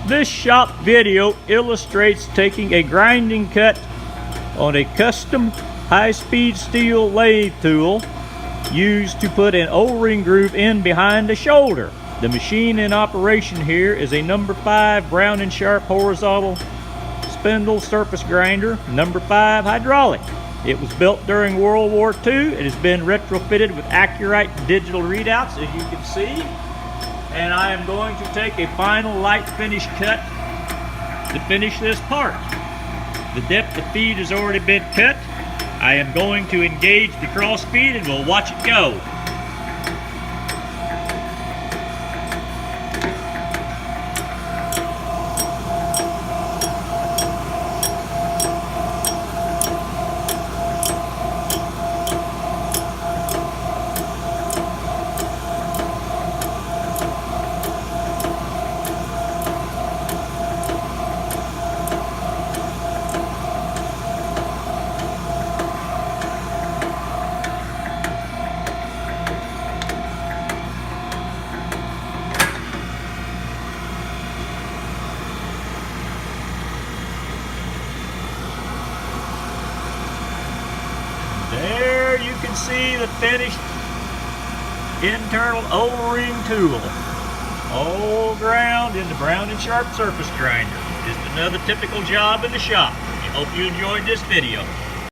This shop video illustrates taking a grinding cut on a custom high-speed steel lathe tool used to put an O-ring groove in behind the shoulder. The machine in operation here is a number 5 Brown Sharpe horizontal spindle surface grinder, number 5 hydraulic. It was built during World War II. It has been retrofitted with accurate digital readouts, as you can see. And I am going to take a final light finish cut to finish this part. The depth of feed has already been cut. I am going to engage the cross feed and we'll watch it go. There you can see the finished internal O-ring tool. All ground in the Brown Sharpe surface grinder. Just another typical job in the shop. I hope you enjoyed this video.